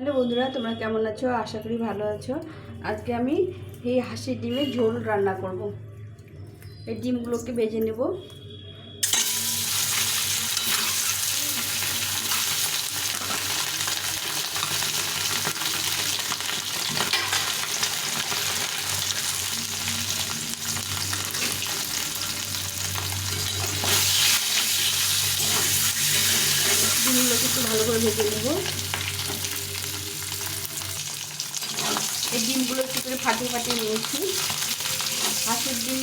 Hello বন্ধুরা, তোমরা কেমন আছো? আশা করি ভালো আছো। আজকে আমি এই হাঁসের ডিমের ঝোল রান্না করব। এই ডিমগুলোকে ভেজে নেব। ডিমগুলোকে একটু ভালো করে ভেজে নেব। এই ডিমগুলো একটু করে ফাটিয়ে ফাটিয়ে নিয়েছি। হাঁসের ডিম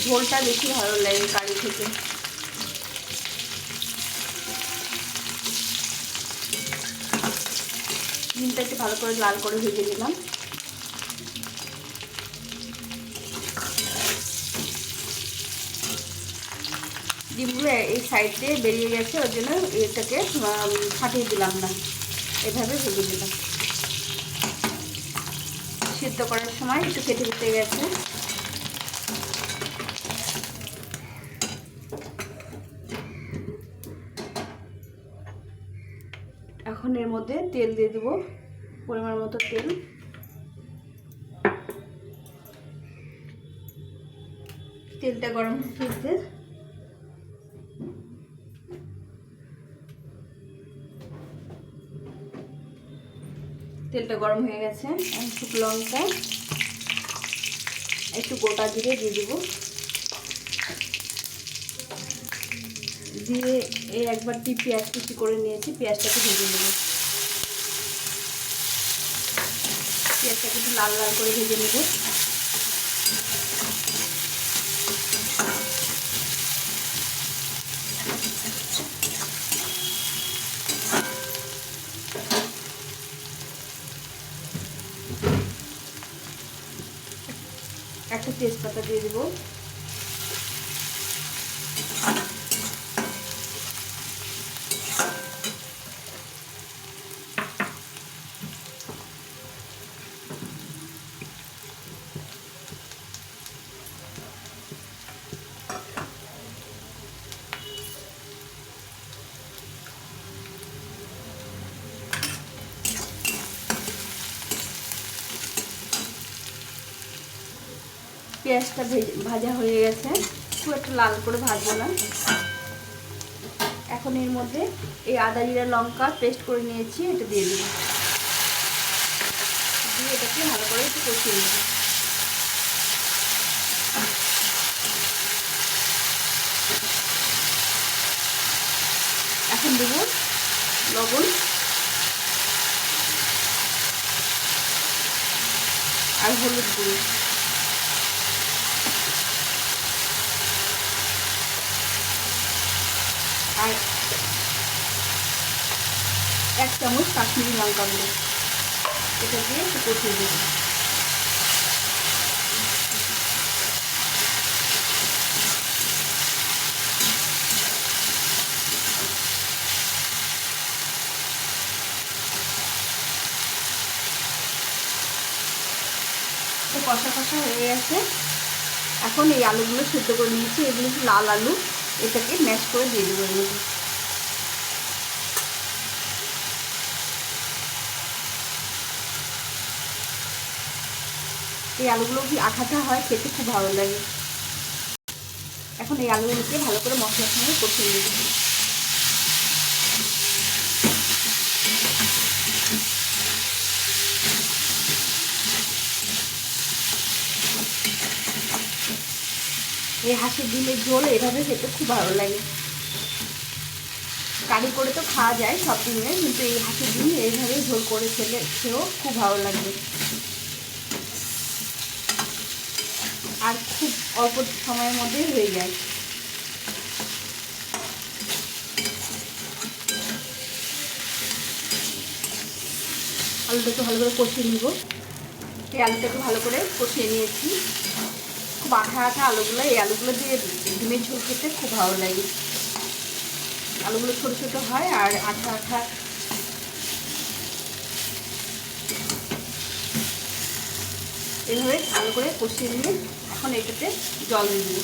ঝোলটা বেশি ভালো লাগে কারি থেকে। ডিমটা একটু ভালো করে লাল করে ভেজে নিলাম। ডিমগুলো এই সাইড দিয়ে বেরিয়ে গেছে, ওর জন্য এটাকে ফাটিয়ে দিলাম না, এভাবে ভেজে দিলাম। সিদ্ধ করার সময় একটু কেটে কেটে গেছে। এখন এর মধ্যে তেল দিয়ে দেবো, পরিমাণ মতো তেল। তেলটা গরম হচ্ছে। তেলটা গরম হয়ে গেছে। শুকনো লঙ্কা, একটু গোটা জিরে দিয়ে দেবো। দিয়ে এই একবার পেঁয়াজ কুচি করে নিয়েছি, পেঁয়াজটাকে ভেজে নেব। পেঁয়াজটাকে একটু লাল লাল করে ভেজে নেব। একটা তেজপাতা দিয়ে দেবো। পেঁয়াজটা ভাজা হয়ে গেছে, খুব একটা লাল করে ভাজবো না। এখন এর মধ্যে এই আদা জিরা লঙ্কা পেস্ট করে নিয়েছি, এটা দিয়ে দেবো। দিয়ে এটাকে ভালো করে একটু কষিয়ে নেব। এখন দেবো লবণ আর হলুদ গুঁড়ো। আর 1 চামচ কাশ্মীরি লঙ্কা গুঁড়ো। এটা দিয়ে একটু কষিয়ে দেবো। কষা কষা হয়ে গেছে। এখন এই আলুগুলো সিদ্ধ করে নিয়েছি, এগুলো লাল আলু, এটাকে ম্যাশ করে দিয়ে দেবো এর মধ্যে। এই আলুগুলো কি আঠাটা হয়, খেতে খুব ভালো লাগে। এখন এই আলুগুলোকে ভালো করে মশলার সঙ্গে কষিয়ে নেব। এই হাঁসের ডিমের ঝোল এভাবে খেতে খুব ভালো লাগে। কারি করে তো খাওয়া যায় সব ডিমে, কিন্তু এই হাঁসের ডিম এইভাবে ঝোল করে খেয়েও খুব ভালো লাগবে। আর খুব অল্প সময়ের মধ্যেই হয়ে যায়। আলুটাকে ভালো করে কষিয়ে নিব। এই আলুটাকে ভালো করে কষিয়ে নিয়েছি। খুব আঠা আঠা আলুগুলো, এই আলুগুলো দিয়ে ডিমের ঝোল খেতে খুব ভালো লাগে। আলুগুলো ছোটো ছোটো হয় আর আঠা আঠা। এভাবে ভালো করে কষিয়ে নিয়ে এখন এটাতে জল দিয়ে দেবো।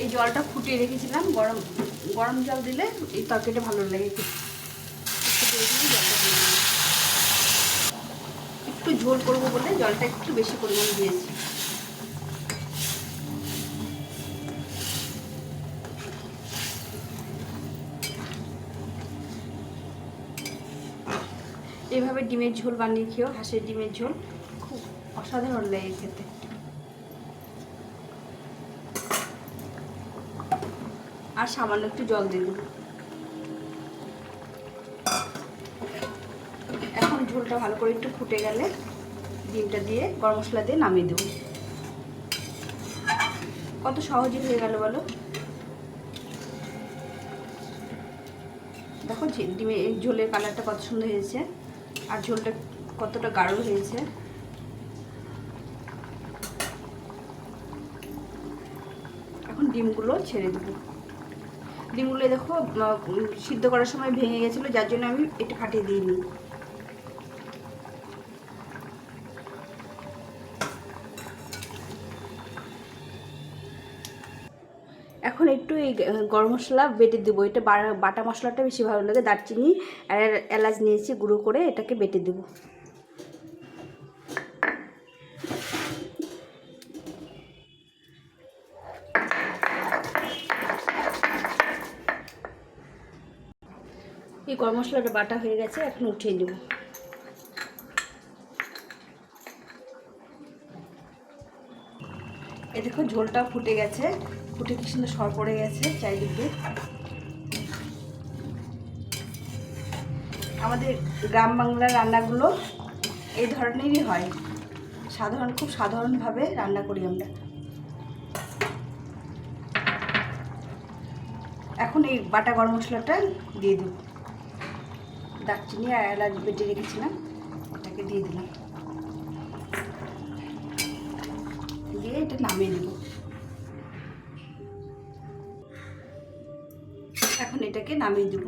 এই জলটা ফুটিয়ে রেখেছিলাম, গরম গরম জল দিলে এই তরকারিটা ভালো লাগে। একটু ঝোল করবো বলে জলটা একটু বেশি পরিমাণ দিয়েছি। এভাবে ডিমের ঝোল বানিয়ে খেয়েও, হাঁসের ডিমের ঝোল খুব অসাধারণ লাগে খেতে। আর সামান্য একটু জল দিয়ে দেবো। এখন ঝোলটা ভালো করে একটু ফুটে গেলে ডিমটা দিয়ে গরম মশলা দিয়ে নামিয়ে দেবো। কত সহজে হয়ে গেল বলো। দেখো ডিমের ঝোলের কালারটা কত সুন্দর হয়েছে, আর ঝোলটা কতটা গাঢ় হয়েছে। এখন ডিমগুলো ছেড়ে দেবো। ডিমগুলো দেখো সিদ্ধ করার সময় ভেঙে গেছিলো, যার জন্য আমি এটা ফাটিয়ে দিইনি। এখন একটু এই গরম মশলা বেটে দেবো। এটা বাটা মশলাটা বেশি ভালো লাগে। দারচিনি আর এলাচ নিয়েছি গুঁড়ো করে, এটাকে বেটে দেবো। এই গরম মশলাটা বাটা হয়ে গেছে, এখন উঠিয়ে দেবো। এই দেখো ঝোলটা ফুটে গেছে, ফুটে কি সুন্দর সর পড়ে গেছে চারিদিকে। আমাদের গ্রাম বাংলার রান্নাগুলো এই ধরনেরই হয়, খুব সাধারণভাবে রান্না করি আমরা। এখন এই বাটা গরম মশলাটা দিয়ে দেব। দারচিনি আর এলাচ বেটে রেখেছিলাম, এটাকে দিয়ে দিলাম। দিয়ে এটা নামিয়ে দেব। এখন এটাকে নামিয়ে দেব।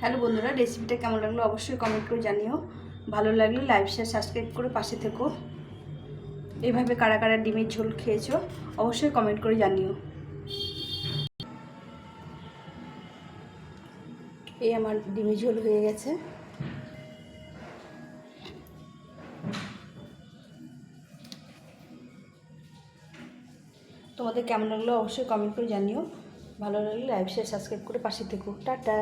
হ্যালো বন্ধুরা, রেসিপিটা কেমন লাগলো অবশ্যই কমেন্ট করে জানিও। ভালো লাগলে লাইক শেয়ার সাবস্ক্রাইব করে পাশে থেকো। এইভাবে কারা কারা ডিমের ঝোল খেয়েছো অবশ্যই কমেন্ট করে জানিও। এই আমার ডিমের ঝোল হয়ে গেছে। তোমাদের কেমন লাগলো অবশ্যই কমেন্ট করে জানিও। ভালো লাগলে লাইক শেয়ার সাবস্ক্রাইব করে পাশে থেকো। টাটা।